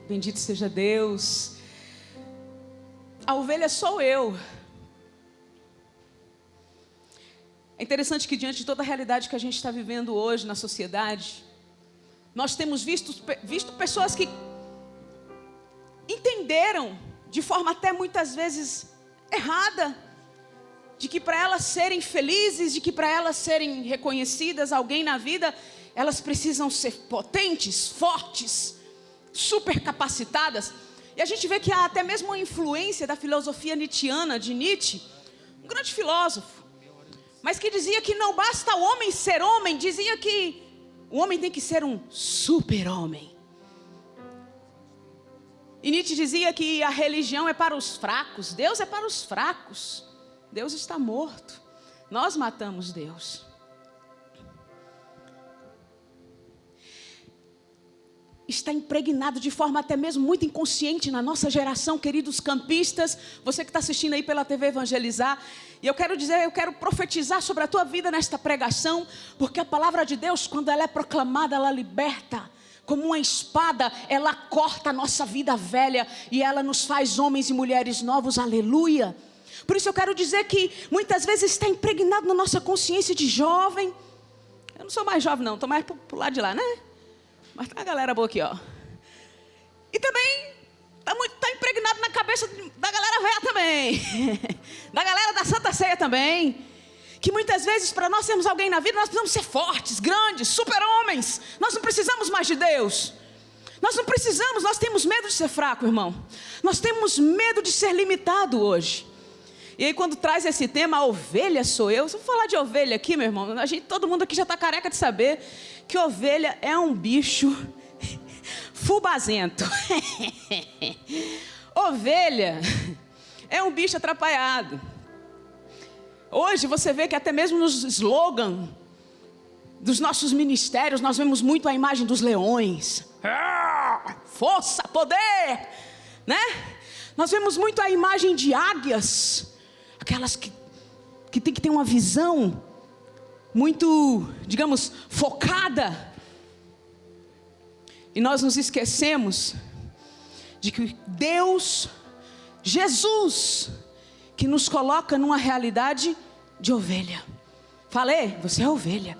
Bendito seja Deus. A ovelha sou eu. É interessante que diante de toda a realidade que a gente está vivendo hoje na sociedade, nós temos visto pessoas que entenderam de forma até muitas vezes errada, de que para elas serem felizes, de que para elas serem reconhecidas, alguém na vida, elas precisam ser potentes, fortes, super capacitadas. E a gente vê que há até mesmo uma influência da filosofia nietzschiana, de Nietzsche, um grande filósofo, mas que dizia que não basta o homem ser homem, dizia que o homem tem que ser um super-homem. E Nietzsche dizia que a religião é para os fracos, Deus é para os fracos. Deus está morto. Nós matamos Deus. Está impregnado de forma até mesmo muito inconsciente na nossa geração, queridos campistas, você que está assistindo aí pela TV Evangelizar, e eu quero profetizar sobre a tua vida nesta pregação, porque a palavra de Deus, quando ela é proclamada, ela liberta, como uma espada, ela corta a nossa vida velha, e ela nos faz homens e mulheres novos, aleluia. Por isso eu quero dizer que muitas vezes está impregnado na nossa consciência de jovem. Eu não sou mais jovem não, estou mais pro lado de lá, né? Mas tá a galera boa aqui, ó. E também está impregnado na cabeça da galera velha também. Da galera da Santa Ceia também. Que muitas vezes para nós sermos alguém na vida, nós precisamos ser fortes, grandes, super-homens. Nós não precisamos mais de Deus. Nós não precisamos, nós temos medo de ser fraco, irmão. Nós temos medo de ser limitado hoje. E aí quando traz esse tema, a ovelha sou eu. Se eu falar de ovelha aqui, meu irmão, todo mundo aqui já está careca de saber que ovelha é um bicho fubazento. Ovelha é um bicho atrapalhado. Hoje você vê que até mesmo nos slogans dos nossos ministérios, nós vemos muito a imagem dos leões. Força, poder, né? Nós vemos muito a imagem de águias. Aquelas que tem que ter uma visão muito, digamos, focada. E nós nos esquecemos de que Deus, Jesus, que nos coloca numa realidade de ovelha. Falei, você é ovelha.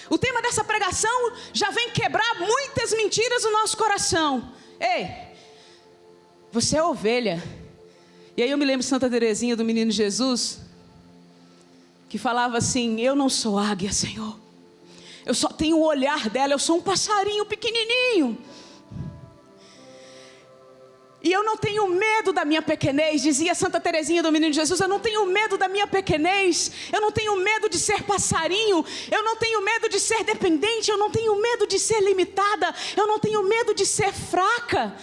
O tema dessa pregação já vem quebrar muitas mentiras no nosso coração. Ei, você é ovelha. E aí eu me lembro de Santa Teresinha do Menino Jesus, que falava assim: eu não sou águia, Senhor. Eu só tenho o olhar dela, eu sou um passarinho pequenininho. E eu não tenho medo da minha pequenez, dizia Santa Teresinha do Menino Jesus, eu não tenho medo da minha pequenez, eu não tenho medo de ser passarinho, eu não tenho medo de ser dependente, eu não tenho medo de ser limitada, eu não tenho medo de ser fraca,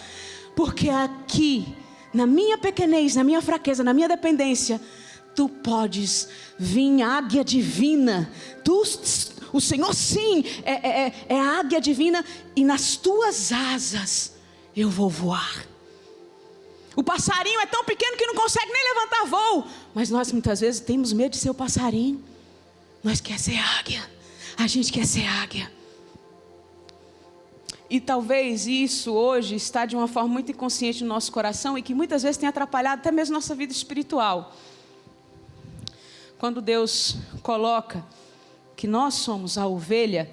porque aqui, na minha pequenez, na minha fraqueza, na minha dependência, tu podes vir, águia divina, o Senhor sim, é a águia divina, e nas tuas asas eu vou voar. O passarinho é tão pequeno que não consegue nem levantar voo, mas nós muitas vezes temos medo de ser o passarinho. Nós queremos ser águia, a gente quer ser águia. E talvez isso hoje está de uma forma muito inconsciente no nosso coração e que muitas vezes tem atrapalhado até mesmo nossa vida espiritual. Quando Deus coloca que nós somos a ovelha,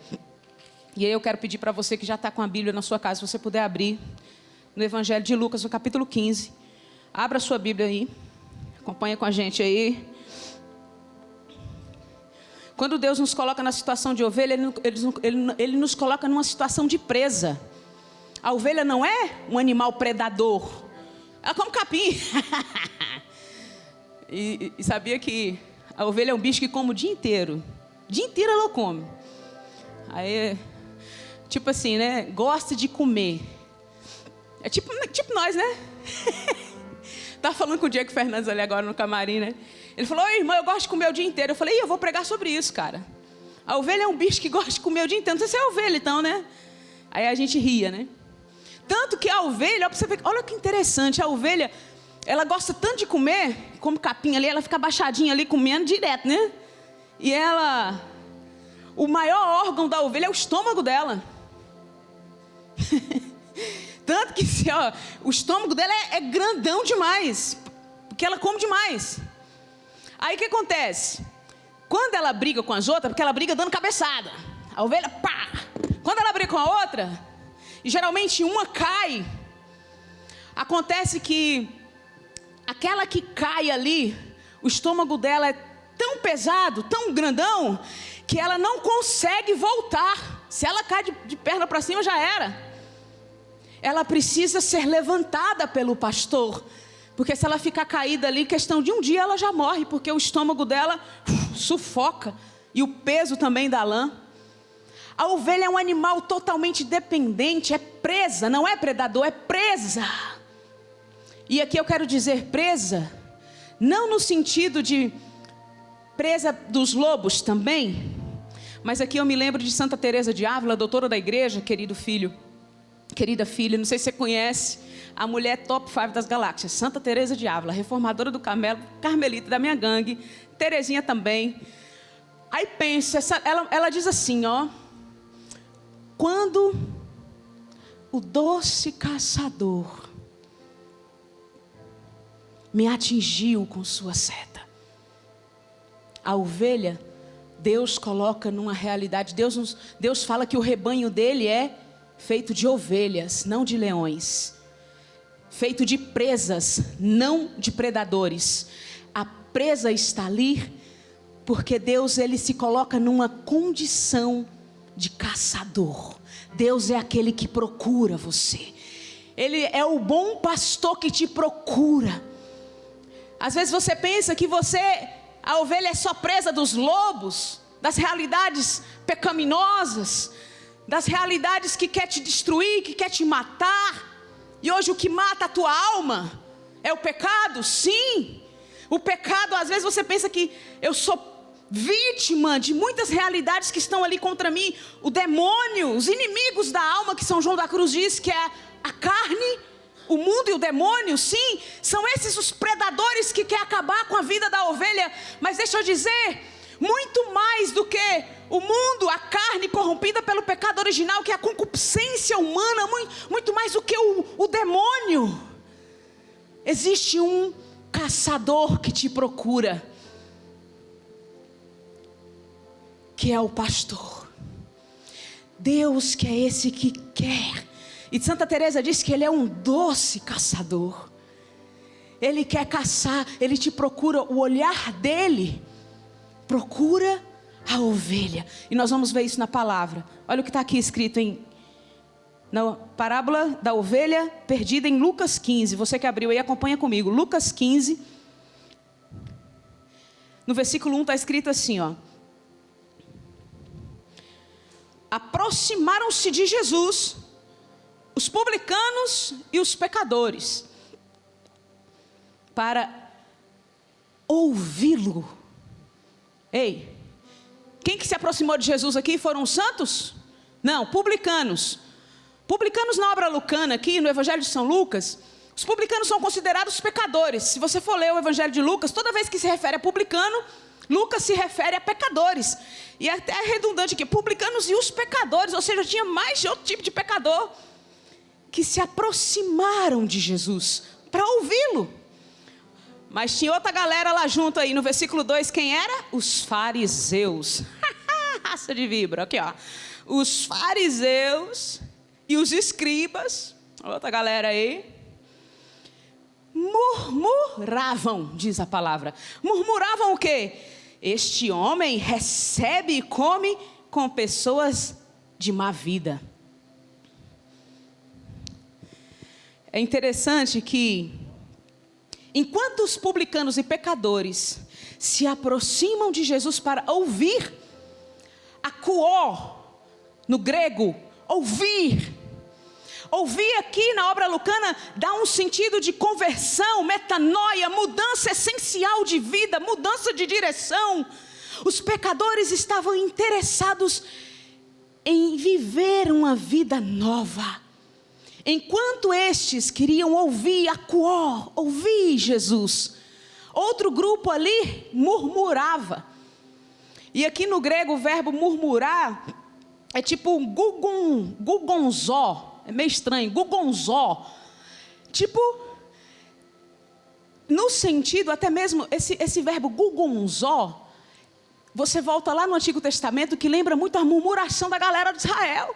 e aí eu quero pedir para você que já está com a Bíblia na sua casa, se você puder abrir no Evangelho de Lucas, no capítulo 15. Abra a sua Bíblia aí, acompanha com a gente aí. Quando Deus nos coloca na situação de ovelha, Ele nos coloca numa situação de presa. A ovelha não é um animal predador, ela come capim. e sabia que a ovelha é um bicho que come o dia inteiro. O dia inteiro ela come. Aí, tipo assim, né? Gosta de comer. É tipo nós, né? Estava falando com o Diego Fernandes ali agora no camarim, né? Ele falou: oi, irmão, eu gosto de comer o dia inteiro. Eu falei: eu vou pregar sobre isso, cara. A ovelha é um bicho que gosta de comer o dia inteiro. Não sei se é ovelha então, né? Aí a gente ria, né? Tanto que a ovelha, ó, pra você ver, olha que interessante, a ovelha, ela gosta tanto de comer, come capim ali, ela fica abaixadinha ali comendo direto, né? E ela, o maior órgão da ovelha é o estômago dela. Tanto que o estômago dela é grandão demais, porque ela come demais. Aí o que acontece? Quando ela briga com as outras, porque ela briga dando cabeçada, a ovelha, pá! Quando ela briga com a outra, e geralmente uma cai, acontece que aquela que cai ali, o estômago dela é tão pesado, tão grandão, que ela não consegue voltar. Se ela cai de perna para cima, já era. Ela precisa ser levantada pelo pastor, porque se ela ficar caída ali, questão de um dia ela já morre, porque o estômago dela sufoca, e o peso também da lã. A ovelha é um animal totalmente dependente, é presa, não é predador, é presa. E aqui eu quero dizer presa, não no sentido de presa dos lobos também, mas aqui eu me lembro de Santa Teresa de Ávila, doutora da igreja, querida filha, não sei se você conhece, a mulher top 5 das galáxias, Santa Teresa de Ávila, reformadora do Carmelo, carmelita da minha gangue, Terezinha também. Aí pensa, ela diz assim, quando o doce caçador me atingiu com sua seta, a ovelha, Deus coloca numa realidade, Deus fala que o rebanho dele é feito de ovelhas, não de leões, feito de presas, não de predadores. A presa está ali porque Deus, ele se coloca numa condição de caçador. Deus é aquele que procura você. Ele é o bom pastor que te procura. Às vezes você pensa que a ovelha é só presa dos lobos, das realidades pecaminosas, das realidades que quer te destruir, que quer te matar. E hoje o que mata a tua alma é o pecado, sim. O pecado, às vezes você pensa que eu sou vítima de muitas realidades que estão ali contra mim. O demônio, os inimigos da alma, que São João da Cruz diz que é a carne, o mundo e o demônio, sim, são esses os predadores que querem acabar com a vida da ovelha. Mas deixa eu dizer, muito mais do que o mundo, a carne corrompida pelo pecado original, que é a concupiscência humana, muito mais do que o demônio, existe um caçador que te procura, que é o pastor. Deus, que é esse que quer. E Santa Teresa diz que ele é um doce caçador. Ele quer caçar, ele te procura, o olhar dele procura a ovelha. E nós vamos ver isso na palavra. Olha o que está aqui escrito na parábola da ovelha perdida em Lucas 15. Você que abriu aí, acompanha comigo. Lucas 15. No versículo 1 está escrito assim, aproximaram-se de Jesus os publicanos e os pecadores para ouvi-lo. Ei, quem que se aproximou de Jesus aqui? Foram os santos? Não, publicanos. Publicanos na obra lucana aqui, no Evangelho de São Lucas, os publicanos são considerados pecadores. Se você for ler o Evangelho de Lucas, toda vez que se refere a publicano, Lucas se refere a pecadores. E até é redundante aqui, publicanos e os pecadores, ou seja, tinha mais de outro tipo de pecador que se aproximaram de Jesus para ouvi-lo. Mas tinha outra galera lá junto aí, no versículo 2, quem era? Os fariseus. Raça de vibra, aqui os fariseus e os escribas, outra galera aí, murmuravam, diz a palavra. Murmuravam o quê? Este homem recebe e come com pessoas de má vida. É interessante que, enquanto os publicanos e pecadores se aproximam de Jesus para ouvir, akuó, no grego, ouvir aqui na obra lucana dá um sentido de conversão, metanoia, mudança essencial de vida, mudança de direção. Os pecadores estavam interessados em viver uma vida nova, enquanto estes queriam ouvir akuó, ouvir Jesus. Outro grupo ali murmurava. E aqui no grego o verbo murmurar é tipo gugonzó. é meio estranho, gugonzó. Tipo, no sentido, até mesmo, esse verbo gugonzó, você volta lá no Antigo Testamento, que lembra muito a murmuração da galera de Israel.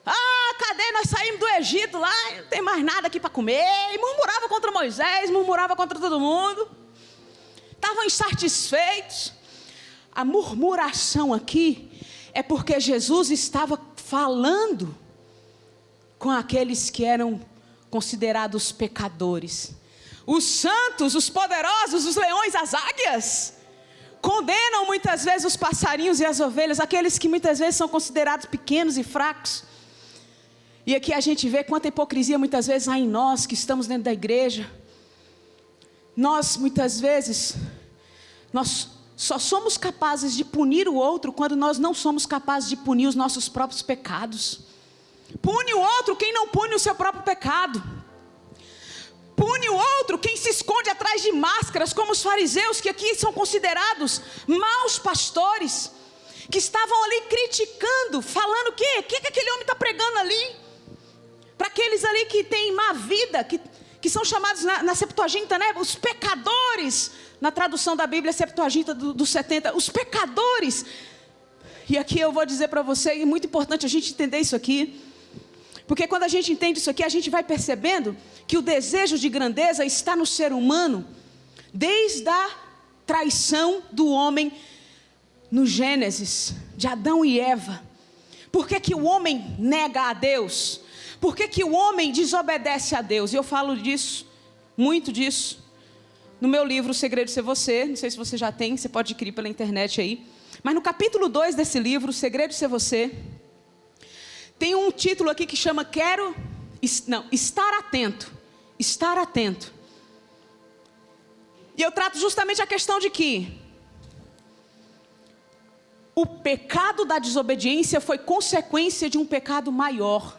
Ah, cadê? Nós saímos do Egito lá, não tem mais nada aqui para comer. E murmurava contra Moisés, murmurava contra todo mundo. Estavam insatisfeitos. A murmuração aqui é porque Jesus estava falando com aqueles que eram considerados pecadores. Os santos, os poderosos, os leões, as águias, condenam muitas vezes os passarinhos e as ovelhas, aqueles que muitas vezes são considerados pequenos e fracos. E aqui a gente vê quanta hipocrisia muitas vezes há em nós que estamos dentro da igreja. Nós muitas vezes, nós só somos capazes de punir o outro quando nós não somos capazes de punir os nossos próprios pecados. Pune o outro quem não pune o seu próprio pecado. Pune o outro quem se esconde atrás de máscaras, como os fariseus, que aqui são considerados maus pastores, que estavam ali criticando, falando o que aquele homem está pregando ali. Para aqueles ali que têm má vida, que são chamados na Septuaginta, né, os pecadores, na tradução da Bíblia, Septuaginta do 70, os pecadores. E aqui eu vou dizer para você, e é muito importante a gente entender isso aqui, porque quando a gente entende isso aqui, a gente vai percebendo que o desejo de grandeza está no ser humano, desde a traição do homem no Gênesis, de Adão e Eva. Por que o homem nega a Deus? Por que o homem desobedece a Deus? E eu falo disso, muito disso, no meu livro O Segredo de Ser Você. Não sei se você já tem, você pode adquirir pela internet aí. Mas no capítulo 2 desse livro, O Segredo de Ser Você, tem um título aqui que chama Estar Atento. Estar atento. E eu trato justamente a questão de que o pecado da desobediência foi consequência de um pecado maior,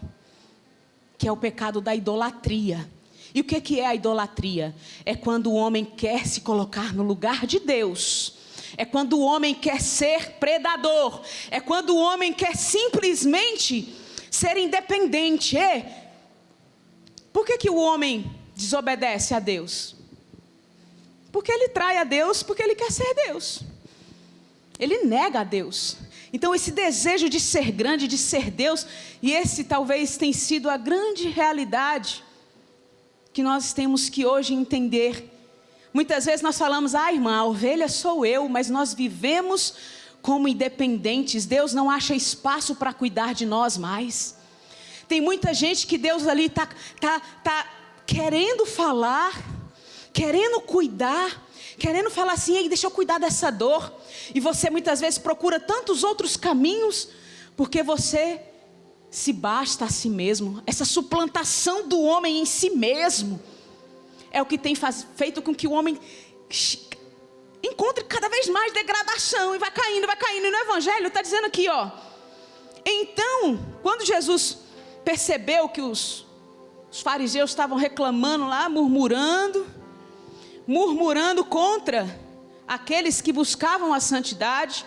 que é o pecado da idolatria. E o que é a idolatria? É quando o homem quer se colocar no lugar de Deus. É quando o homem quer ser predador. É quando o homem quer simplesmente ser independente. Por que o homem desobedece a Deus? Porque ele trai a Deus, porque ele quer ser Deus. Ele nega a Deus. Então esse desejo de ser grande, de ser Deus, e esse talvez tenha sido a grande realidade que nós temos que hoje entender. Muitas vezes nós falamos, irmã, a ovelha sou eu, mas nós vivemos como independentes. Deus não acha espaço para cuidar de nós mais. Tem muita gente que Deus ali está querendo falar, querendo cuidar, querendo falar assim, ei, deixa eu cuidar dessa dor. E você muitas vezes procura tantos outros caminhos, porque você se basta a si mesmo. Essa suplantação do homem em si mesmo é o que tem feito com que o homem encontre cada vez mais degradação, e vai caindo. E no Evangelho está dizendo aqui, então, quando Jesus percebeu que os fariseus estavam reclamando lá, murmurando contra aqueles que buscavam a santidade,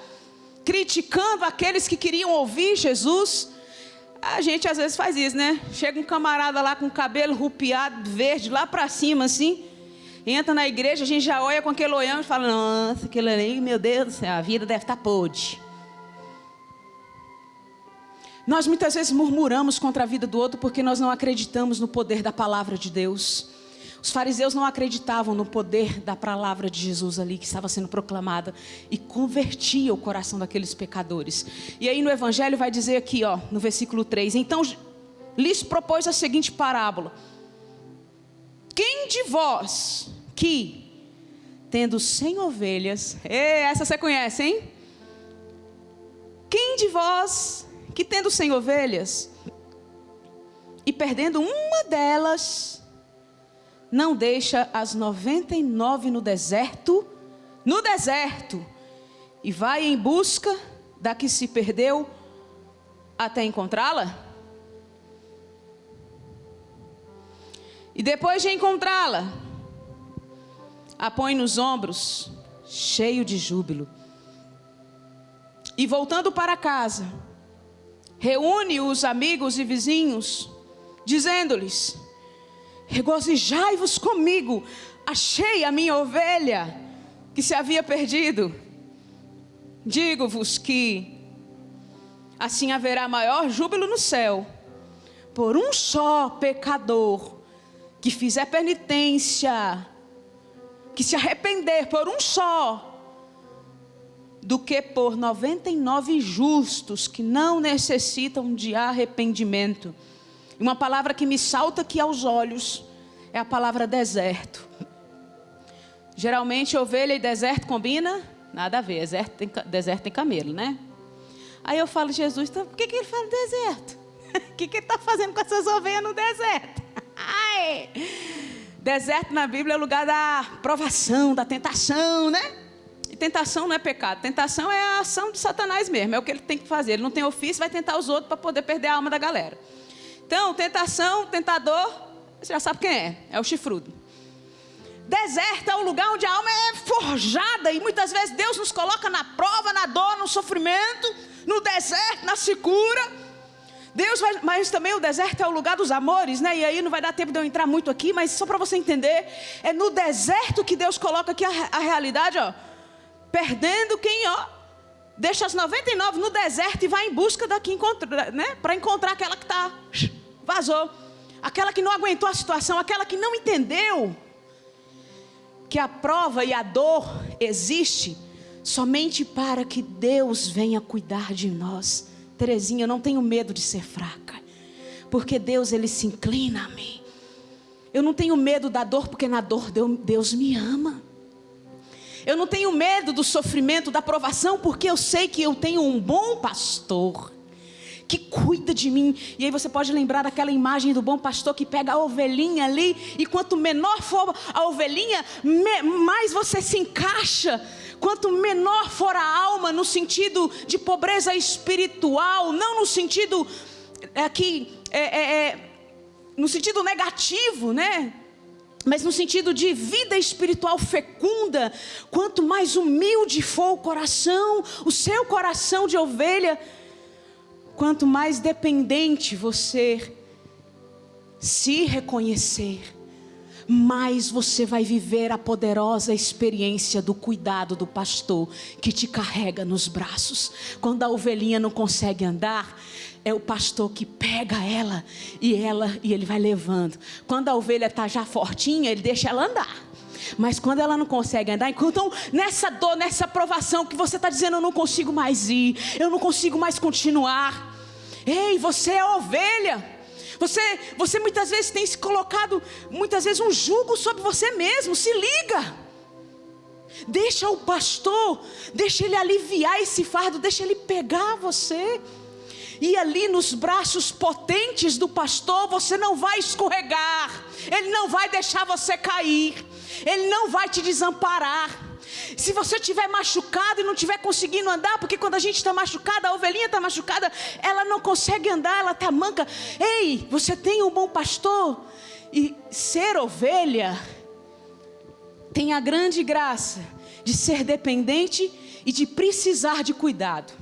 criticando aqueles que queriam ouvir Jesus. A gente às vezes faz isso, né? Chega um camarada lá com o cabelo rupiado, verde, lá para cima assim, entra na igreja, a gente já olha com aquele olhão e fala, nossa, aquele ali, meu Deus do céu, a vida deve estar podre. Nós muitas vezes murmuramos contra a vida do outro porque nós não acreditamos no poder da palavra de Deus. Os fariseus não acreditavam no poder da palavra de Jesus ali que estava sendo proclamada e convertia o coração daqueles pecadores. E aí no Evangelho vai dizer aqui, no versículo 3, então lhes propôs a seguinte parábola: quem de vós que, tendo 100 ovelhas, essa você conhece, hein? Quem de vós que, tendo 100 ovelhas e perdendo uma delas, não deixa as 99 no deserto, e vai em busca da que se perdeu até encontrá-la? E depois de encontrá-la, a põe nos ombros, cheio de júbilo. E voltando para casa, reúne os amigos e vizinhos dizendo-lhes: regozijai-vos comigo, achei a minha ovelha que se havia perdido. Digo-vos que assim haverá maior júbilo no céu por um só pecador que fizer penitência, que se arrepender, por um só, do que por 99 justos que não necessitam de arrependimento. Uma palavra que me salta aqui aos olhos é a palavra deserto. Geralmente ovelha e deserto combina? Nada a ver, deserto tem camelo, né? Aí eu falo: Jesus, então, por que ele fala deserto? O que ele está fazendo com essas ovelhas no deserto? Ai! Deserto na Bíblia é o lugar da provação, da tentação, né? E tentação não é pecado, tentação é a ação de Satanás mesmo, é o que ele tem que fazer. Ele não tem ofício, vai tentar os outros para poder perder a alma da galera. Então, tentação, tentador, você já sabe quem é, é o chifrudo. Deserto é o lugar onde a alma é forjada, e muitas vezes Deus nos coloca na prova, na dor, no sofrimento, no deserto, na secura. Mas também o deserto é o lugar dos amores, né? E aí não vai dar tempo de eu entrar muito aqui, mas só para você entender, é no deserto que Deus coloca aqui a realidade, ó. Perdendo quem, ó, deixa as 99 no deserto e vai em busca da que encontra, né? Para encontrar aquela que vazou, aquela que não aguentou a situação, aquela que não entendeu que a prova e a dor existe somente para que Deus venha cuidar de nós. Terezinha, eu não tenho medo de ser fraca, porque Deus, Ele se inclina a mim. Eu não tenho medo da dor, porque na dor Deus me ama. Eu não tenho medo do sofrimento, da provação, porque eu sei que eu tenho um bom pastor que cuida de mim. E aí você pode lembrar daquela imagem do bom pastor que pega a ovelhinha ali, e quanto menor for a ovelhinha, mais você se encaixa. Quanto menor for a alma, no sentido de pobreza espiritual, não no sentido no sentido negativo, né? Mas no sentido de vida espiritual fecunda, quanto mais humilde for o coração, o seu coração de ovelha, quanto mais dependente você se reconhecer, mais você vai viver a poderosa experiência do cuidado do pastor que te carrega nos braços. Quando a ovelhinha não consegue andar, é o pastor que pega ela e ele vai levando. Quando a ovelha está já fortinha, ele deixa ela andar. Mas quando ela não consegue andar, então nessa dor, nessa provação que você está dizendo: eu não consigo mais ir, eu não consigo mais continuar. Ei, você é ovelha. Você muitas vezes tem se colocado, muitas vezes, um jugo sobre você mesmo. Se liga. Deixa o pastor, deixa ele aliviar esse fardo, deixa ele pegar você. E ali nos braços potentes do pastor, você não vai escorregar. Ele não vai deixar você cair. Ele não vai te desamparar. Se você estiver machucado e não estiver conseguindo andar, porque quando a gente está machucada, a ovelhinha está machucada, ela não consegue andar, ela está manca. Ei, você tem um bom pastor. E ser ovelha tem a grande graça de ser dependente e de precisar de cuidado.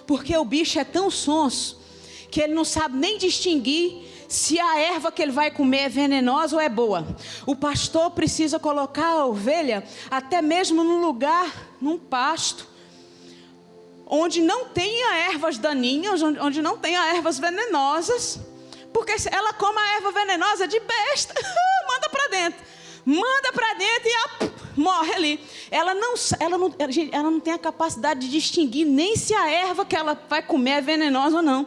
Porque o bicho é tão sonso que ele não sabe nem distinguir se a erva que ele vai comer é venenosa ou é boa. O pastor precisa colocar a ovelha até mesmo num lugar, num pasto, onde não tenha ervas daninhas, onde não tenha ervas venenosas. Porque se ela come a erva venenosa de besta, manda para dentro e morre ali. Ela não tem a capacidade de distinguir nem se a erva que ela vai comer é venenosa ou não.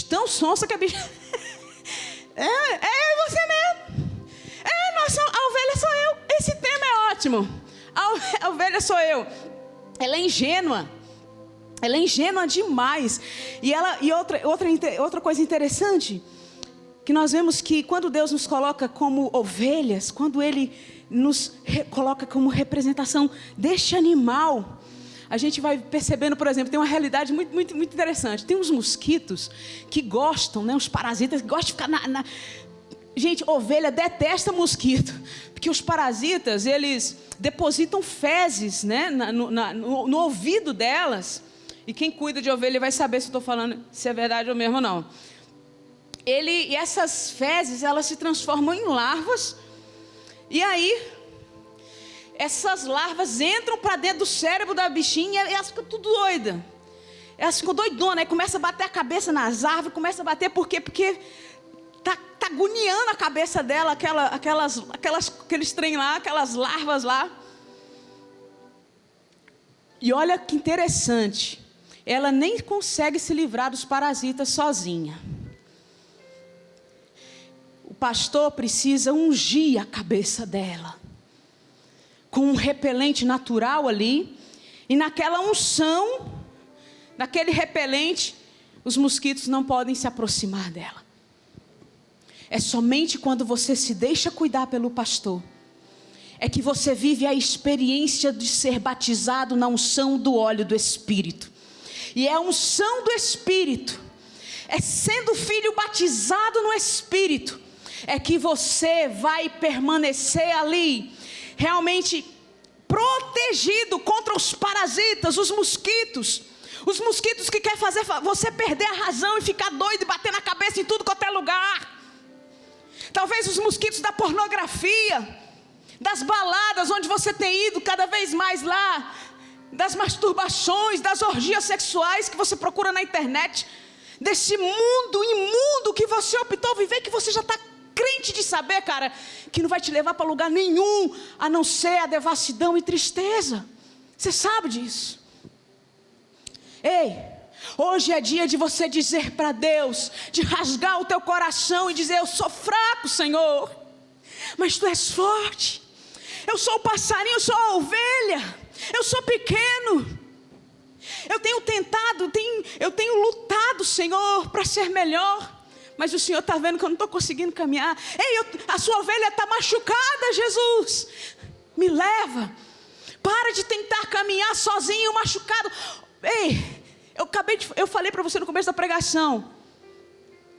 Tão sonsa que a bicha... É você mesmo. A ovelha sou eu. Esse tema é ótimo. A ovelha sou eu. Ela é ingênua. Ela é ingênua demais. E outra coisa interessante, que nós vemos que quando Deus nos coloca como ovelhas, quando Ele nos coloca como representação deste animal, a gente vai percebendo, por exemplo, tem uma realidade muito, muito, muito interessante. Tem uns mosquitos que gostam, né, uns parasitas que gostam de ficar Gente, ovelha detesta mosquito, porque os parasitas, eles depositam fezes, né, no ouvido delas. E quem cuida de ovelha vai saber se eu estou falando se é verdade ou mesmo ou não. e essas fezes, elas se transformam em larvas. E aí, essas larvas entram para dentro do cérebro da bichinha e elas ficam tudo doidas. Elas ficam doidonas, aí começa a bater a cabeça nas árvores, começa a bater, por quê? Porque tá agoniando a cabeça dela, aqueles trem lá, aquelas larvas lá. E olha que interessante, ela nem consegue se livrar dos parasitas sozinha. O pastor precisa ungir a cabeça dela com um repelente natural ali, e naquela unção, naquele repelente, os mosquitos não podem se aproximar dela. É somente quando você se deixa cuidar pelo pastor, é que você vive a experiência de ser batizado na unção do óleo do Espírito. E é a unção do Espírito, é sendo filho batizado no Espírito, é que você vai permanecer ali, realmente protegido contra os parasitas, os mosquitos que querem fazer você perder a razão e ficar doido e bater na cabeça em tudo quanto é lugar. Talvez os mosquitos da pornografia, das baladas onde você tem ido cada vez mais lá, das masturbações, das orgias sexuais que você procura na internet, desse mundo imundo que você optou viver, que você já está crente de saber, cara, que não vai te levar para lugar nenhum, a não ser a devassidão e tristeza. Você sabe disso. Ei, hoje é dia de você dizer para Deus, de rasgar o teu coração e dizer: eu sou fraco, Senhor, mas Tu és forte. Eu sou o passarinho, eu sou a ovelha, eu sou pequeno. Eu tenho tentado, eu tenho lutado, Senhor, para ser melhor, mas o Senhor está vendo que eu não estou conseguindo caminhar. Ei, a sua ovelha está machucada, Jesus, me leva. Para de tentar caminhar sozinho, machucado. Ei, eu falei para você no começo da pregação,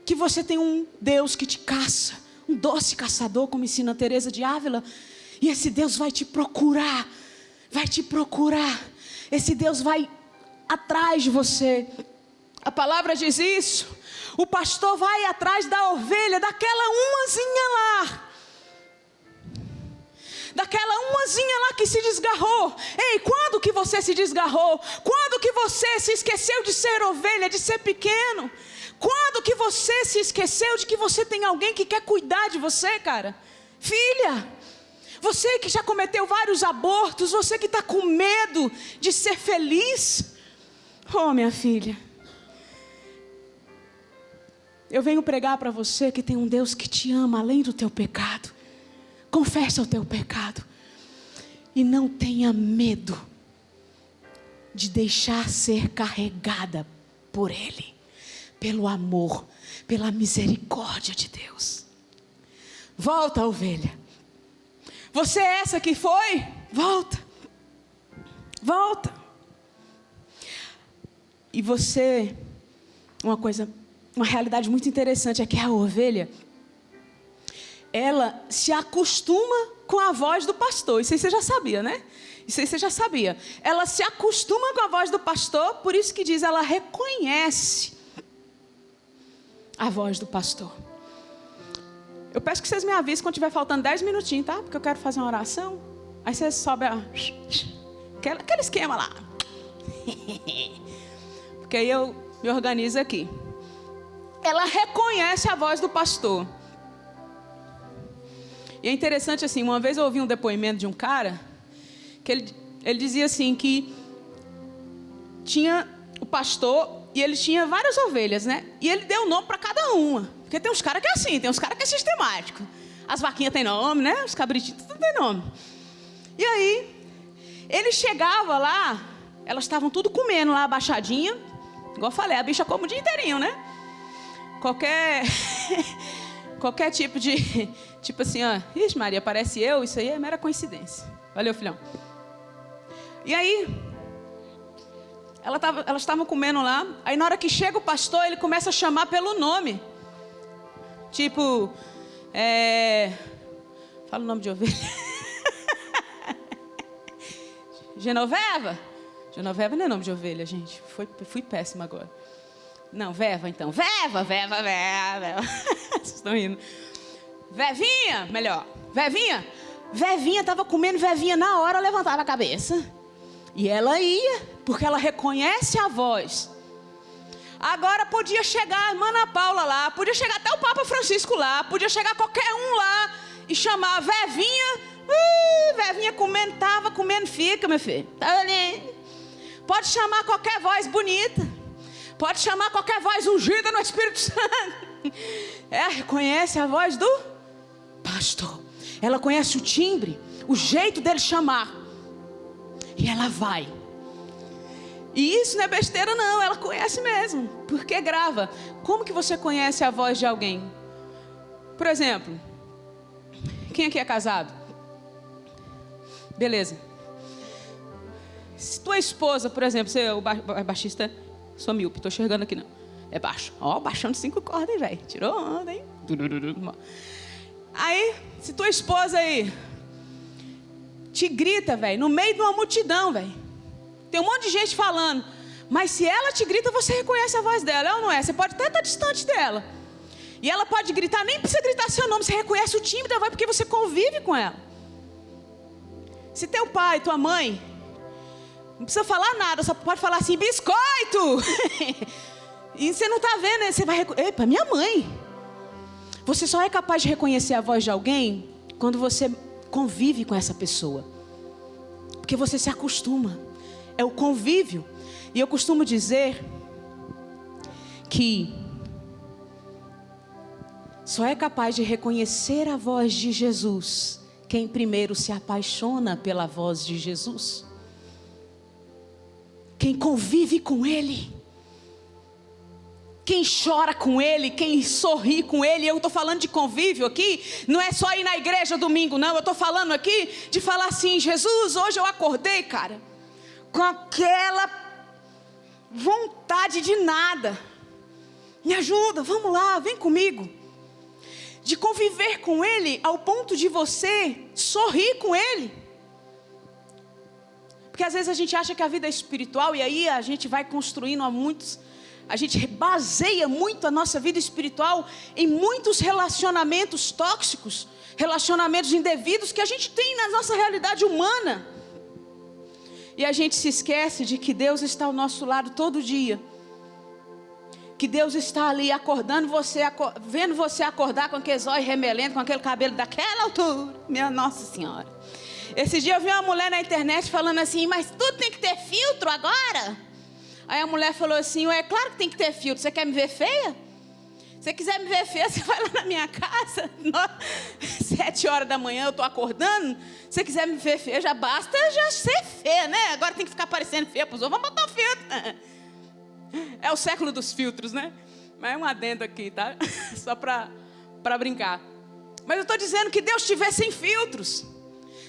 que você tem um Deus que te caça, um doce caçador, como ensina Teresa de Ávila. E esse Deus vai te procurar, esse Deus vai atrás de você. A palavra diz isso. O pastor vai atrás da ovelha, daquela umazinha lá, que se desgarrou. Ei, quando que você se desgarrou? Quando que você se esqueceu de ser ovelha, de ser pequeno? Quando que você se esqueceu de que você tem alguém que quer cuidar de você, cara? Filha, você que já cometeu vários abortos, você que está com medo de ser feliz. Oh, minha filha, eu venho pregar para você que tem um Deus que te ama além do teu pecado. Confessa o teu pecado e não tenha medo de deixar ser carregada por Ele, pelo amor, pela misericórdia de Deus. Volta, ovelha. Você é essa que foi? Volta. E você, uma realidade muito interessante é que a ovelha, ela se acostuma com a voz do pastor. Isso aí você já sabia, né? Ela se acostuma com a voz do pastor, por isso que diz, ela reconhece a voz do pastor. Eu peço que vocês me avisem quando estiver faltando 10 minutinhos, tá? Porque eu quero fazer uma oração. Aí vocês sobem aquele esquema lá. Porque aí eu me organizo aqui. Ela reconhece a voz do pastor. E é interessante assim, uma vez eu ouvi um depoimento de um cara, que ele dizia assim, que tinha o pastor e ele tinha várias ovelhas, né? E ele deu nome para cada uma. Porque tem uns caras que é assim, tem uns caras que é sistemático. As vaquinhas têm nome, né? Os cabritinhos tudo tem nome. E aí, ele chegava lá, elas estavam tudo comendo lá, abaixadinha. Igual eu falei, a bicha come o dia inteirinho, né? Qualquer tipo de... Tipo assim, ó, ixi Maria, parece eu, isso aí é mera coincidência. Valeu, filhão. E aí, elas estavam comendo lá. Aí na hora que chega o pastor, ele começa a chamar pelo nome. Tipo, fala o nome de ovelha. Genoveva? Genoveva não é nome de ovelha, gente. Fui péssima agora. Não, Veva então. Veva. Vocês estão rindo. Vevinha, melhor. Vevinha estava comendo, Vevinha na hora levantava a cabeça. E ela ia, porque ela reconhece a voz. Agora podia chegar a irmã Ana Paula lá, podia chegar até o Papa Francisco lá, podia chegar qualquer um lá e chamar a Vevinha. Vevinha comendo, estava comendo, fica, meu filho. Tá ali. Pode chamar qualquer voz bonita. Pode chamar qualquer voz ungida no Espírito Santo. Reconhece a voz do pastor. Ela conhece o timbre, o jeito dele chamar. E ela vai. E isso não é besteira não, ela conhece mesmo, porque grava. Como que você conhece a voz de alguém? Por exemplo, quem aqui é casado? Beleza. Se tua esposa, por exemplo, você é o baixista, sou míope, tô enxergando aqui não. É baixo. Baixão de 5 cordas, hein, velho. Tirou onda, hein? Aí, se tua esposa aí te grita, velho, no meio de uma multidão, velho. Tem um monte de gente falando, mas se ela te grita, você reconhece a voz dela, é ou não é? Você pode até estar distante dela. E ela pode gritar, nem precisa gritar seu nome, você reconhece o timbre da voz, porque você convive com ela. Se teu pai, tua mãe, não precisa falar nada, só pode falar assim, biscoito! E você não está vendo, né? Você vai reconhecer, epa, minha mãe. Você só é capaz de reconhecer a voz de alguém quando você convive com essa pessoa. Porque você se acostuma. É o convívio. E eu costumo dizer que só é capaz de reconhecer a voz de Jesus quem primeiro se apaixona pela voz de Jesus. Quem convive com Ele. Quem chora com Ele, quem sorri com Ele. Eu estou falando de convívio aqui, não é só ir na igreja domingo não. Eu estou falando aqui de falar assim, Jesus, hoje eu acordei, cara, com aquela vontade de nada. Me ajuda, vamos lá, vem comigo. De conviver com Ele ao ponto de você sorrir com Ele. Porque às vezes a gente acha que a vida é espiritual e aí a gente vai construindo a gente baseia muito a nossa vida espiritual em muitos relacionamentos tóxicos, relacionamentos indevidos que a gente tem na nossa realidade humana. E a gente se esquece de que Deus está ao nosso lado todo dia. Que Deus está ali acordando você, vendo você acordar com aquele zóio remelento, com aquele cabelo daquela altura. Minha Nossa Senhora. Esse dia eu vi uma mulher na internet falando assim, mas tudo tem que ter filtro agora? Aí a mulher falou assim, é claro que tem que ter filtro. Você quer me ver feia? Se você quiser me ver feia, você vai lá na minha casa. 7 horas da manhã eu estou acordando. Se você quiser me ver feia, já basta já ser feia, né? Agora tem que ficar parecendo feia para os outros. Vamos botar um filtro. É o século dos filtros, né? Mas é um adendo aqui, tá? Só para brincar. Mas eu estou dizendo que Deus te vê sem filtros.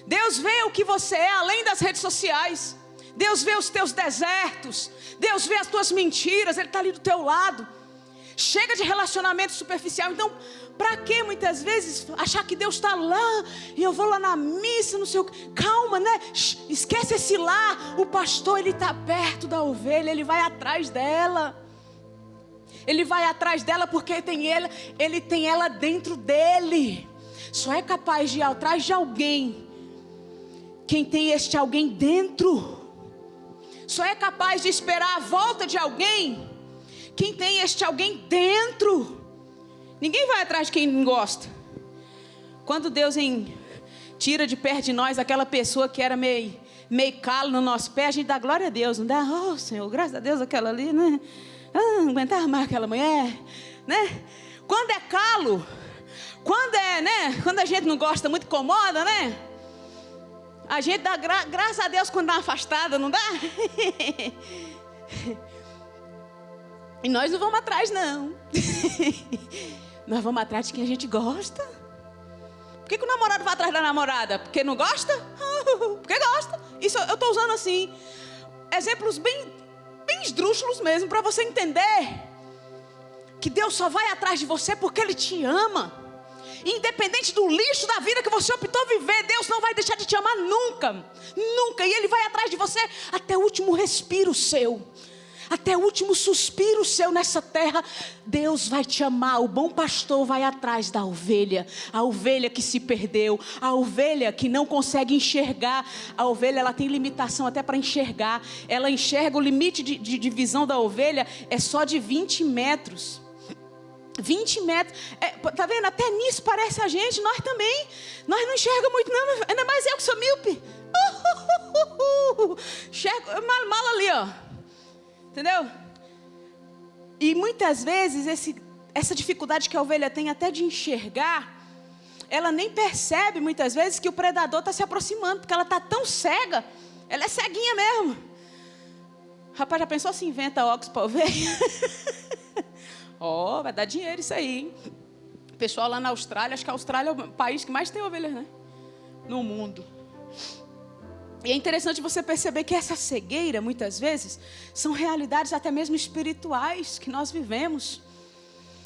Deus vê o que você é além das redes sociais. Deus vê os teus desertos. Deus vê as tuas mentiras. Ele está ali do teu lado. Chega de relacionamento superficial. Então, para que muitas vezes achar que Deus está lá e eu vou lá na missa, não sei o que. Calma, né? Esquece esse lá. O pastor, ele está perto da ovelha. Ele vai atrás dela. Ele vai atrás dela porque ele tem ela dentro dele. Só é capaz de ir atrás de alguém quem tem este alguém dentro. Só é capaz de esperar a volta de alguém quem tem este alguém dentro. Ninguém vai atrás de quem não gosta. Quando Deus tira de perto de nós aquela pessoa que era meio calo no nosso pé, a gente dá glória a Deus, não dá? Oh Senhor, graças a Deus aquela ali, né? Não aguentava mais aquela mulher, né? Quando é calo, quando a gente não gosta, muito incomoda, né? A gente dá graças a Deus quando dá uma afastada, não dá? E nós não vamos atrás, não. Nós vamos atrás de quem a gente gosta. Por que o namorado vai atrás da namorada? Porque não gosta? Porque gosta. Isso eu estou usando assim, exemplos bem esdrúxulos mesmo, para você entender que Deus só vai atrás de você porque Ele te ama. Independente do lixo da vida que você optou viver, Deus não vai deixar de te amar nunca. Nunca. E Ele vai atrás de você até o último respiro seu. até o último suspiro seu nessa terra, Deus vai te amar. O bom pastor vai atrás da ovelha, a ovelha que se perdeu, a ovelha que não consegue enxergar. A ovelha, ela tem limitação até para enxergar. Ela enxerga, o limite de visão da ovelha é só de 20 metros. 20 metros, tá vendo? Até nisso parece a gente, nós também. Nós não enxergamos muito não, ainda mais eu que sou míope. Enxergo mal ali, ó. Entendeu? E muitas vezes essa dificuldade que a ovelha tem até de enxergar, ela nem percebe muitas vezes que o predador está se aproximando, porque ela está tão cega, ela é ceguinha mesmo. Rapaz, já pensou se inventa óculos para ovelha? Vai dar dinheiro isso aí, hein? O pessoal lá na Austrália, acho que a Austrália é o país que mais tem ovelhas, né? No mundo. E é interessante você perceber que essa cegueira, muitas vezes, são realidades até mesmo espirituais que nós vivemos.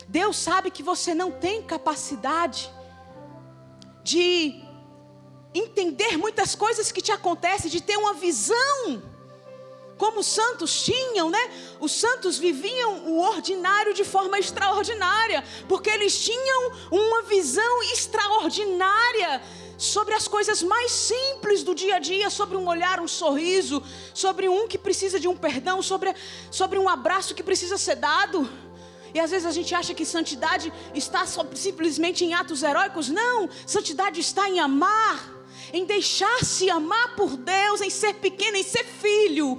Deus sabe que você não tem capacidade de entender muitas coisas que te acontecem, de ter uma visão como os santos tinham, né? Os santos viviam o ordinário de forma extraordinária, porque eles tinham uma visão extraordinária sobre as coisas mais simples do dia a dia, sobre um olhar, um sorriso, sobre um que precisa de um perdão, sobre um abraço que precisa ser dado. E às vezes a gente acha que santidade está simplesmente em atos heróicos. Não, santidade está em amar, em deixar-se amar por Deus, em ser pequeno, em ser filho,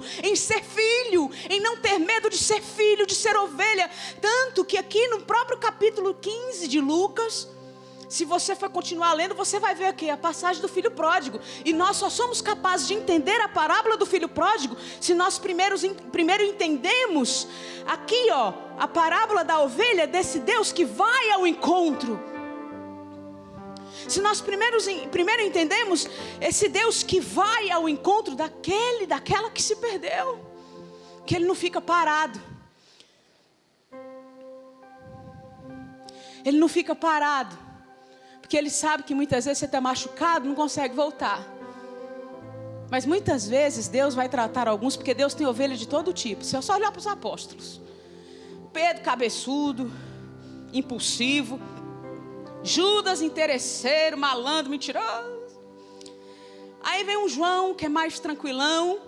em não ter medo de ser filho, de ser ovelha. Tanto que aqui no próprio capítulo 15 de Lucas, se você for continuar lendo, você vai ver aqui a passagem do filho pródigo. E nós só somos capazes de entender a parábola do filho pródigo se nós primeiro entendemos aqui, ó, a parábola da ovelha desse Deus que vai ao encontro. Se nós primeiro entendemos esse Deus que vai ao encontro daquela que se perdeu, que Ele não fica parado. Ele não fica parado, porque Ele sabe que muitas vezes você está machucado, não consegue voltar. Mas muitas vezes Deus vai tratar alguns, porque Deus tem ovelha de todo tipo. Se eu só olhar para os apóstolos, Pedro cabeçudo, impulsivo, Judas interesseiro, malandro, mentiroso. Aí vem um João que é mais tranquilão,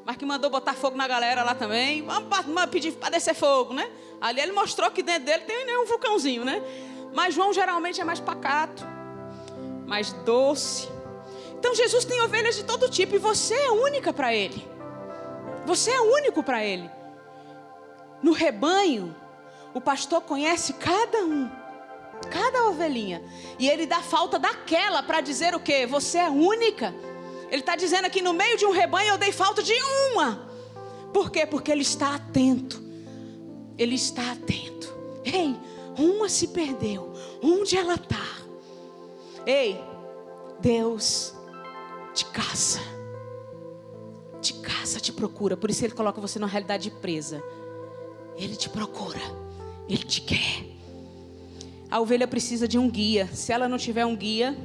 mas que mandou botar fogo na galera lá também. Vamos pedir para descer fogo, né? Ali ele mostrou que dentro dele tem um vulcãozinho, né? Mas João geralmente é mais pacato, mais doce. Então Jesus tem ovelhas de todo tipo, e você é única para Ele. Você é único para Ele. No rebanho, o pastor conhece cada ovelhinha, e Ele dá falta daquela para dizer o quê? Você é única. Ele está dizendo aqui, no meio de um rebanho eu dei falta de uma. Por quê? Porque Ele está atento. Ele está atento. Ei, uma se perdeu. Onde ela está? Ei, Deus te caça. Te caça, te procura. Por isso Ele coloca você numa realidade de presa. Ele te procura. Ele te quer. A ovelha precisa de um guia. Se ela não tiver um guia,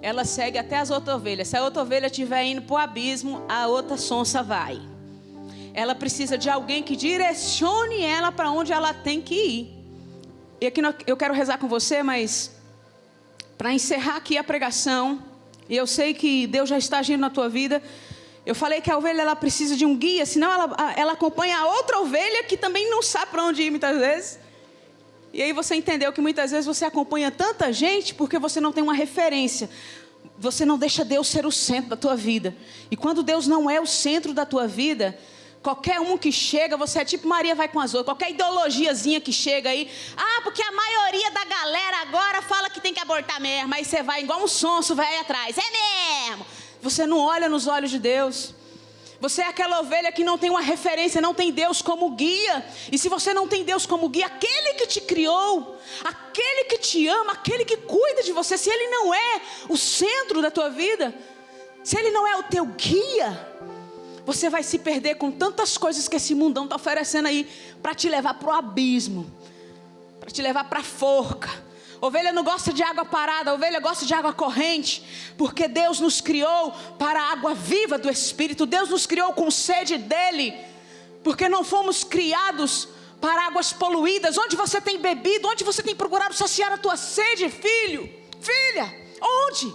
ela segue até as outras ovelhas. Se a outra ovelha estiver indo para o abismo, a outra sonsa vai. Ela precisa de alguém que direcione ela para onde ela tem que ir. E aqui eu quero rezar com você, mas para encerrar aqui a pregação, e eu sei que Deus já está agindo na tua vida. Eu falei que a ovelha ela precisa de um guia, senão ela acompanha a outra ovelha que também não sabe para onde ir muitas vezes. E aí você entendeu que muitas vezes você acompanha tanta gente porque você não tem uma referência. Você não deixa Deus ser o centro da tua vida. E quando Deus não é o centro da tua vida, qualquer um que chega, você é tipo Maria vai com as outras. Qualquer ideologiazinha que chega aí. Porque a maioria da galera agora fala que tem que abortar mesmo. Aí você vai igual um sonso, vai atrás. É mesmo. Você não olha nos olhos de Deus. Você é aquela ovelha que não tem uma referência, não tem Deus como guia. E se você não tem Deus como guia, aquele que te criou, aquele que te ama, aquele que cuida de você, se Ele não é o centro da tua vida, se Ele não é o teu guia, você vai se perder com tantas coisas que esse mundão está oferecendo aí para te levar para o abismo, para te levar para a forca. Ovelha não gosta de água parada, a ovelha gosta de água corrente, porque Deus nos criou para a água viva do Espírito. Deus nos criou com sede dEle, Porque não fomos criados para águas poluídas. Onde você tem bebido? Onde você tem procurado saciar a tua sede, filho? Filha, onde?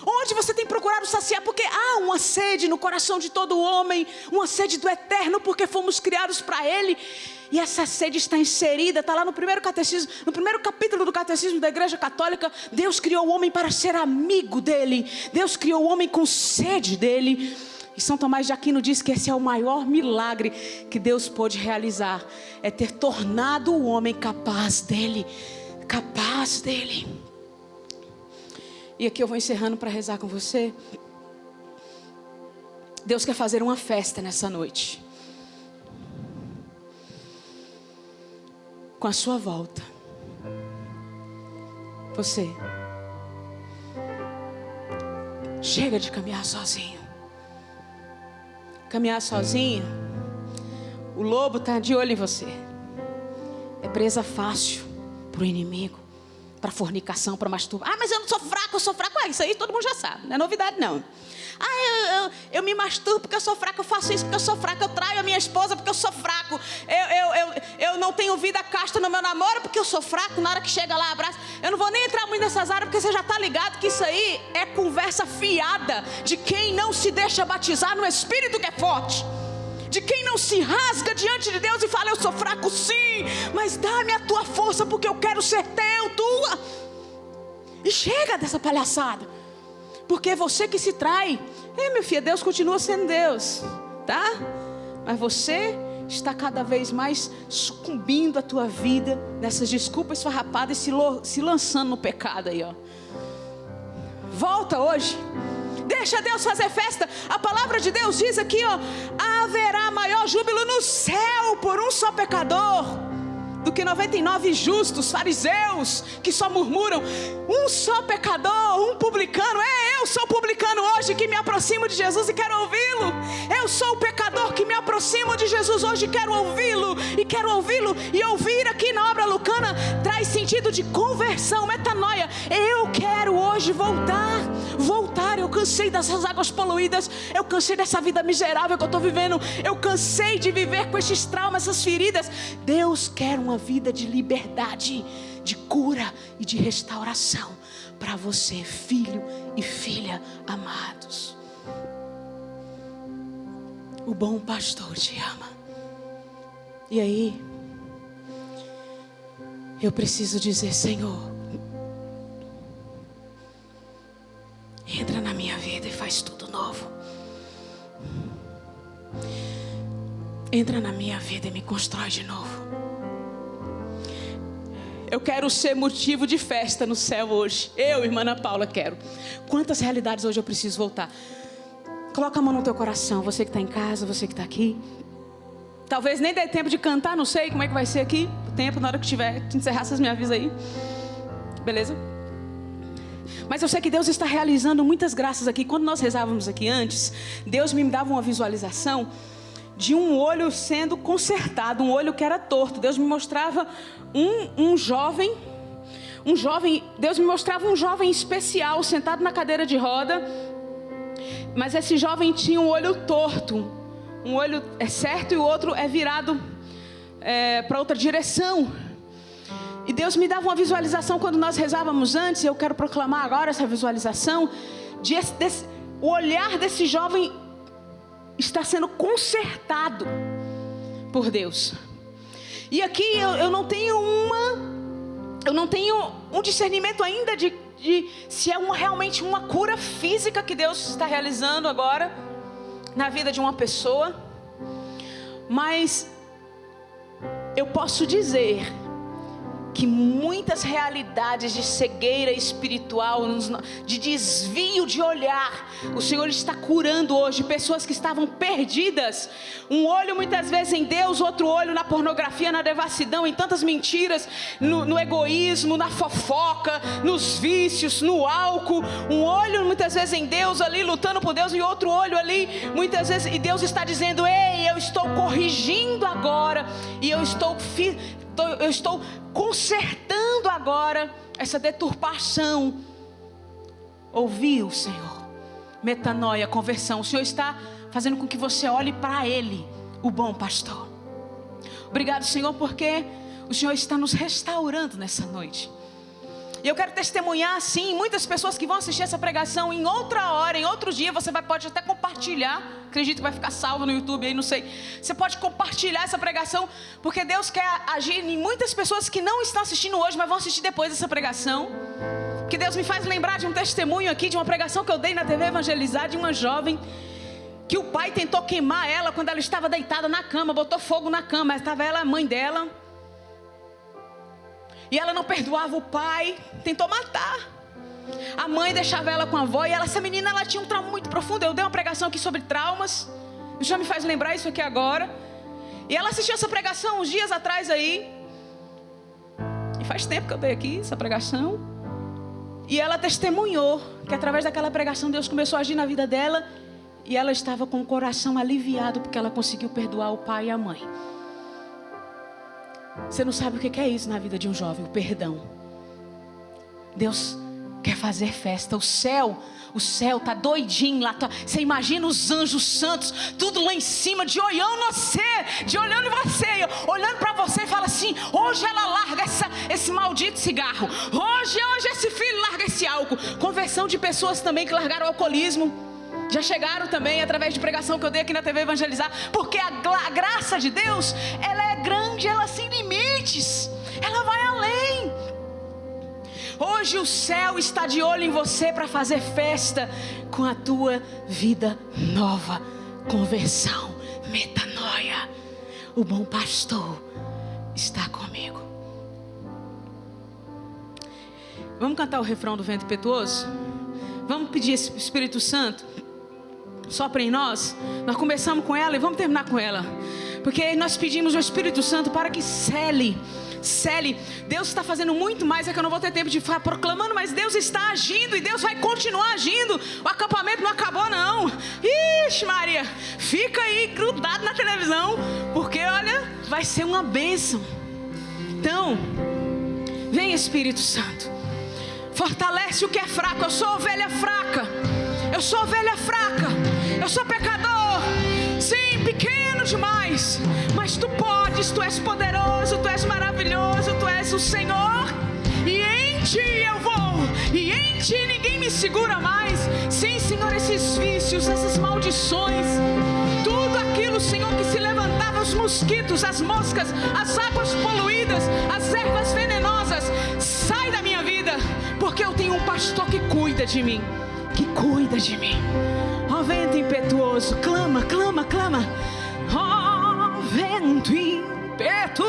Onde você tem procurado saciar? Porque há uma sede no coração de todo homem, uma sede do eterno, porque fomos criados para Ele. E essa sede está inserida, está lá no primeiro catecismo, no primeiro capítulo do catecismo da Igreja Católica. Deus criou o homem para ser amigo dele. Deus criou o homem com sede dele. E São Tomás de Aquino diz que esse é o maior milagre que Deus pôde realizar. É ter tornado o homem capaz dele. Capaz dele. E aqui eu vou encerrando para rezar com você. Deus quer fazer uma festa nessa noite. Com a sua volta. Você. Chega de caminhar sozinho. Caminhar sozinho. O lobo está de olho em você. É presa fácil para o inimigo. Para fornicação, para masturbação. Ah, mas eu não sou fraco, eu sou fraco. Isso aí todo mundo já sabe, não é novidade não. Ah, eu me masturbo porque eu sou fraco, eu faço isso porque eu sou fraco, eu traio a minha esposa porque eu sou fraco, eu não tenho vida casta no meu namoro porque eu sou fraco. Na hora que chega lá, abraça. Eu não vou nem entrar muito nessas áreas, porque você já está ligado que isso aí é conversa fiada de quem não se deixa batizar no Espírito, que é forte. De quem não se rasga diante de Deus e fala: eu sou fraco sim, mas dá-me a tua força porque eu quero ser teu, tua. E chega dessa palhaçada. Porque você que se trai, meu filho, Deus continua sendo Deus, tá? Mas você está cada vez mais sucumbindo a tua vida nessas desculpas esfarrapadas e se lançando no pecado aí, ó. Volta hoje. Deixa Deus fazer festa. A palavra de Deus diz aqui, ó: haverá maior júbilo no céu por um só pecador do que 99 justos, fariseus, que só murmuram. Um só pecador, um publicano. Eu sou publicano hoje que me aproximo de Jesus e quero ouvi-lo. Eu sou o pecador que me aproximo de Jesus hoje e quero ouvi-lo. E quero ouvi-lo. E ouvir aqui na obra lucana traz sentido de conversão, metanoia. Eu quero hoje voltar. Eu cansei dessas águas poluídas. Eu cansei dessa vida miserável que eu estou vivendo. Eu cansei de viver com esses traumas, essas feridas. Deus quer uma vida de liberdade, de cura e de restauração para você, filho e filha amados. O bom pastor te ama. E aí, eu preciso dizer: Senhor, entra na minha vida e faz tudo novo. Entra na minha vida e me constrói de novo. Eu quero ser motivo de festa no céu hoje. Eu, irmã Ana Paula, quero. Quantas realidades hoje eu preciso voltar? Coloca a mão no teu coração. Você que está em casa, você que está aqui. Talvez nem dê tempo de cantar, não sei como é que vai ser aqui. O tempo, na hora que tiver de encerrar, vocês me avisam aí. Beleza? Mas eu sei que Deus está realizando muitas graças aqui. Quando nós rezávamos aqui antes, Deus me dava uma visualização de um olho sendo consertado, um olho que era torto. Deus me mostrava um jovem, Deus me mostrava um jovem especial, sentado na cadeira de roda. Mas esse jovem tinha um olho torto. Um olho é certo e o outro é virado para outra direção. E Deus me dava uma visualização quando nós rezávamos antes. Eu quero proclamar agora essa visualização. O olhar desse jovem está sendo consertado por Deus. E aqui eu não tenho um discernimento ainda de se é realmente uma cura física que Deus está realizando agora na vida de uma pessoa. Mas eu posso dizer que muitas realidades de cegueira espiritual, de desvio de olhar, o Senhor está curando hoje. Pessoas que estavam perdidas, um olho muitas vezes em Deus, outro olho na pornografia, na devassidão, em tantas mentiras, no egoísmo, na fofoca, nos vícios, no álcool. Um olho muitas vezes em Deus ali, lutando por Deus, e outro olho ali, muitas vezes, e Deus está dizendo: ei, eu estou corrigindo agora, e eu estou consertando agora essa deturpação. Ouviu, Senhor? Metanoia, conversão. O Senhor está fazendo com que você olhe para Ele, o bom pastor. Obrigado, Senhor, porque o Senhor está nos restaurando nessa noite. E eu quero testemunhar, sim, muitas pessoas que vão assistir essa pregação em outra hora, em outro dia. Você pode até compartilhar. Acredito que vai ficar salvo no YouTube aí, não sei. Você pode compartilhar essa pregação, porque Deus quer agir em muitas pessoas que não estão assistindo hoje, mas vão assistir depois dessa pregação. Que Deus me faz lembrar de um testemunho aqui, de uma pregação que eu dei na TV Evangelizar, de uma jovem que o pai tentou queimar ela quando ela estava deitada na cama, botou fogo na cama. Estava ela, a mãe dela, e ela não perdoava o pai, tentou matar. A mãe deixava ela com a avó, e essa menina, ela tinha um trauma muito profundo. Eu dei uma pregação aqui sobre traumas, o Senhor me faz lembrar isso aqui agora. E ela assistiu essa pregação uns dias atrás aí, e faz tempo que eu dei aqui essa pregação. E ela testemunhou que através daquela pregação Deus começou a agir na vida dela, e ela estava com o coração aliviado, porque ela conseguiu perdoar o pai e a mãe. Você não sabe o que é isso na vida de um jovem, o perdão. Deus quer fazer festa. O céu tá doidinho lá. Você imagina os anjos santos, tudo lá em cima, de olhando você, olhando para você, e fala assim: hoje ela larga esse maldito cigarro. Hoje esse filho larga esse álcool. Conversão de pessoas também que largaram o alcoolismo. Já chegaram também através de pregação que eu dei aqui na TV Evangelizar. Porque a graça de Deus, ela é grande, ela sem limites, ela vai além. Hoje o céu está de olho em você para fazer festa com a tua vida nova. Conversão, metanoia. O bom pastor está comigo. Vamos cantar o refrão do Vento Impetuoso? Vamos pedir esse Espírito Santo sopra em nós. Nós começamos com ela e vamos terminar com ela, porque nós pedimos o Espírito Santo para que cele. Deus está fazendo muito mais. É que eu não vou ter tempo de ficar proclamando, mas Deus está agindo e Deus vai continuar agindo. O acampamento não acabou não. Ixi Maria, fica aí grudado na televisão, porque olha, vai ser uma bênção. Então, vem Espírito Santo, fortalece o que é fraco. Eu sou ovelha fraca, eu sou pecador, sim, pequeno demais, mas tu podes, tu és poderoso, tu és maravilhoso, tu és o Senhor, e em ti eu vou, e em ti ninguém me segura mais. Sim, Senhor, esses vícios, essas maldições, tudo aquilo, Senhor, que se levantava, os mosquitos, as moscas, as águas poluídas, as ervas venenosas, sai da minha vida, porque eu tenho um pastor que cuida de mim. Ó vento impetuoso, clama. Ó vento impetuoso,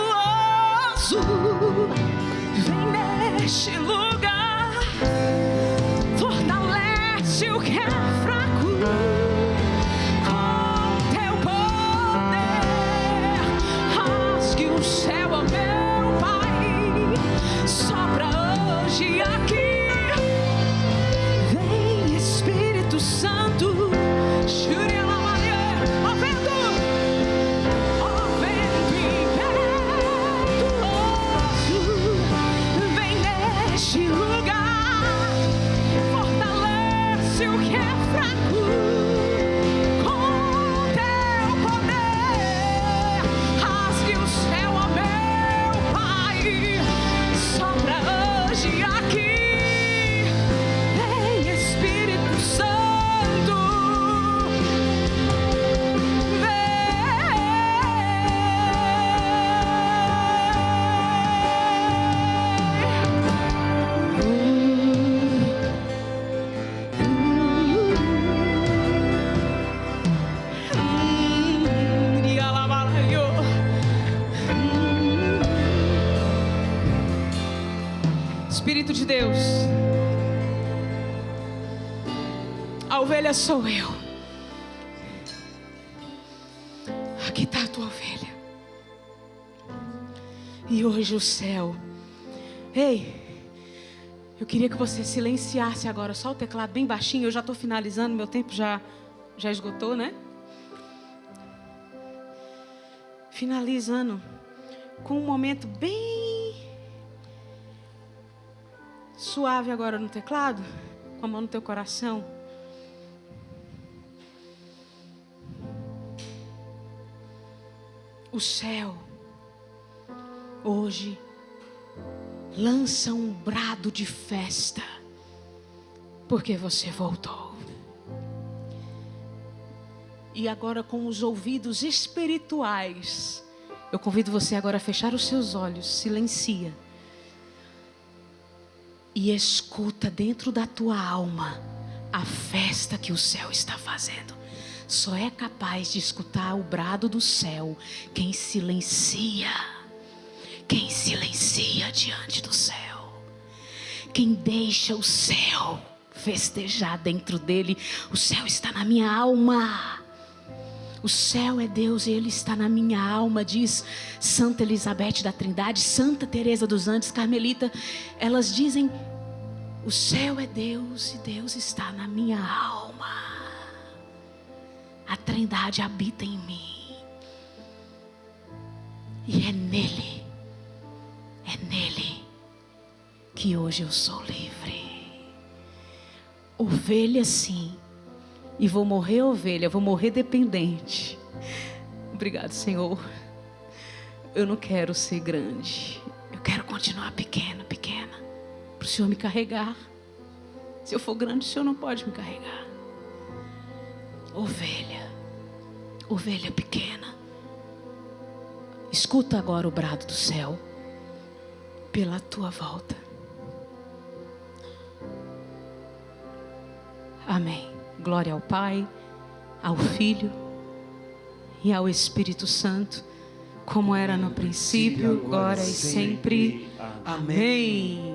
vem neste lugar, fortalece o que é fraco com teu poder. Rasgue o céu, ó meu Pai, sopra hoje aqui. Santo, jure a Maria, ó vento impetuoso, vem neste lugar, fortalece o que é fraco com teu poder. Rasgue o céu, ó meu Pai, sopra hoje aqui. Vem Espírito Santo. Espírito de Deus, a ovelha sou eu. Aqui está a tua ovelha. E hoje o céu. Ei, eu queria que você silenciasse agora só o teclado bem baixinho. Eu já estou finalizando, meu tempo já esgotou, né? Finalizando com um momento bem suave agora no teclado, com a mão no teu coração. O céu hoje lança um brado de festa, porque você voltou. E agora, com os ouvidos espirituais, eu convido você agora a fechar os seus olhos, silencia e escuta dentro da tua alma a festa que o céu está fazendo. Só é capaz de escutar o brado do céu quem silencia diante do céu, quem deixa o céu festejar dentro dele. O céu está na minha alma. O céu é Deus e Ele está na minha alma, diz Santa Elizabeth da Trindade, Santa Teresa dos Andes, Carmelita. Elas dizem: o céu é Deus e Deus está na minha alma. A Trindade habita em mim. E é nele que hoje eu sou livre. Ovelha sim. E vou morrer ovelha, vou morrer dependente. Obrigado, Senhor. Eu não quero ser grande. Eu quero continuar pequena. Para o Senhor me carregar. Se eu for grande, o Senhor não pode me carregar. Ovelha pequena. Escuta agora o brado do céu pela tua volta. Amém. Glória ao Pai, ao Filho e ao Espírito Santo, como era no princípio, agora e sempre. Amém.